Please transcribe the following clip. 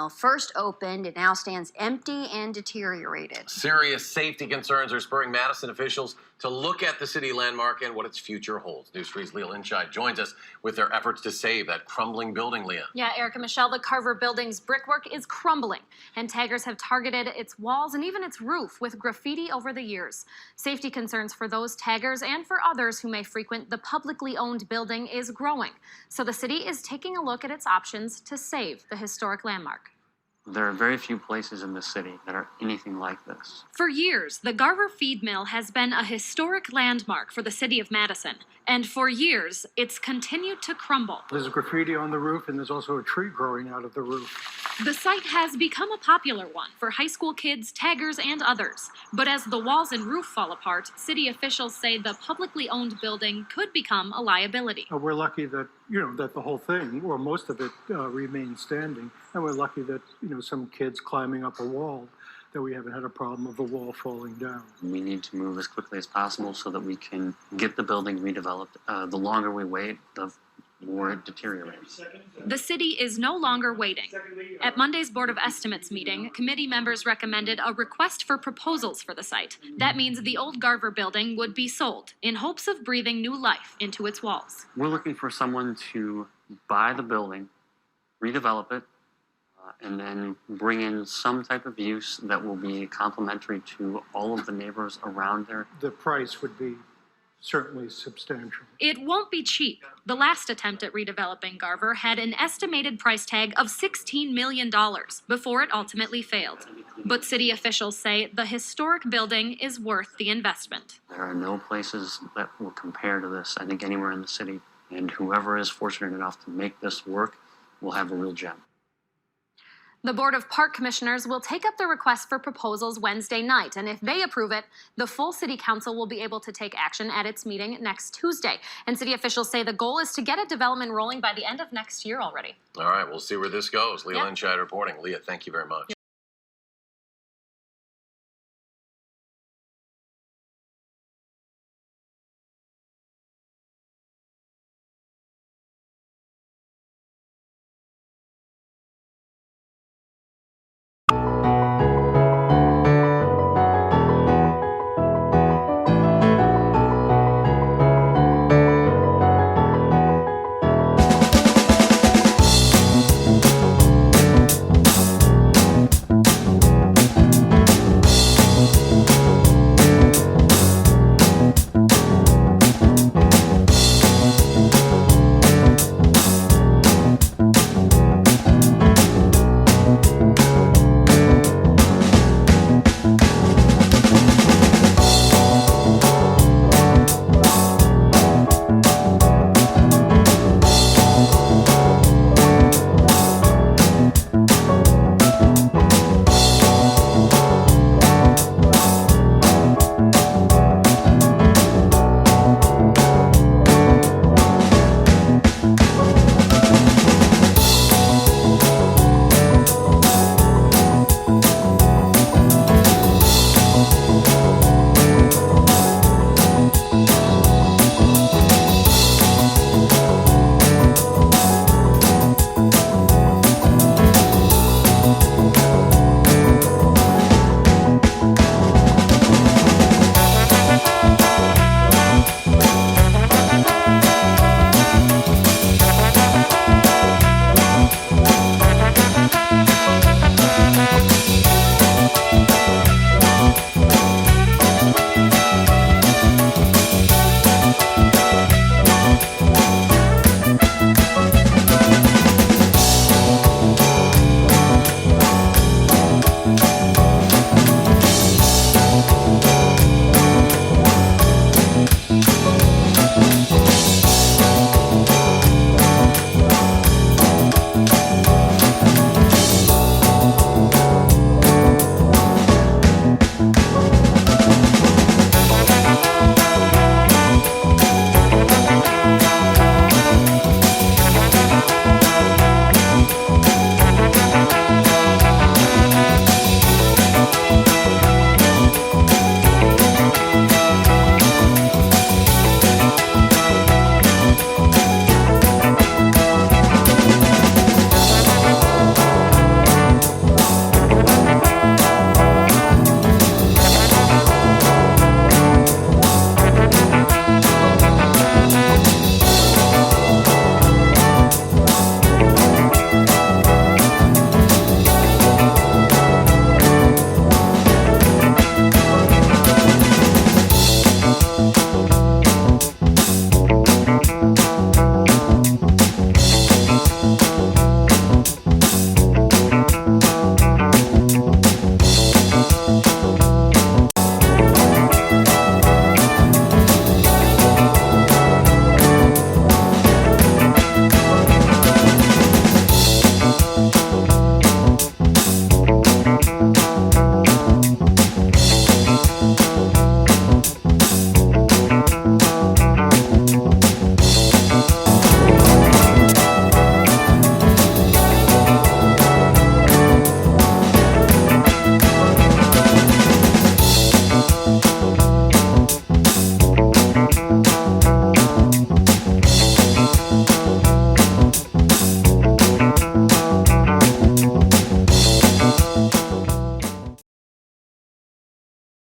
Mill first opened, it now stands empty and deteriorated. Serious safety concerns are spurring Madison officials to look at the city landmark and what its future holds. News 3's Leah Linscheid joins us with their efforts to save that crumbling building, Leah. Yeah, Erica, Michelle, the Garver building's brickwork is crumbling, and taggers have targeted its walls and even its roof with graffiti over the years. Safety concerns for those taggers and for others who may frequent the publicly owned building is growing. So the city is taking a look at its options to save the historic landmark. There are very few places in the city that are anything like this. For years, the Garver Feed Mill has been a historic landmark for the city of Madison. And for years, it's continued to crumble. There's graffiti on the roof, and there's also a tree growing out of the roof. The site has become a popular one for high school kids, taggers, and others. But as the walls and roof fall apart, city officials say the publicly owned building could become a liability. We're lucky that, that the whole thing, or most of it, remains standing. And we're lucky that, some kids climbing up a wall, that we haven't had a problem of the wall falling down. We need to move as quickly as possible so that we can get the building redeveloped. The longer we wait, the more it deteriorates. The city is no longer waiting. At Monday's Board of Estimates meeting, committee members recommended a request for proposals for the site. That means the old Garver building would be sold in hopes of breathing new life into its walls. We're looking for someone to buy the building, redevelop it, and then bring in some type of use that will be complementary to all of the neighbors around there. The price would be certainly substantial. It won't be cheap. The last attempt at redeveloping Garver had an estimated price tag of $16 million before it ultimately failed. But city officials say the historic building is worth the investment. There are no places that will compare to this, I think, anywhere in the city. And whoever is fortunate enough to make this work will have a real gem. The Board of Park Commissioners will take up the request for proposals Wednesday night, and if they approve it, the full City Council will be able to take action at its meeting next Tuesday. And city officials say the goal is to get a development rolling by the end of next year already. All right, we'll see where this goes. Leah Linscheid reporting. Leah, thank you very much.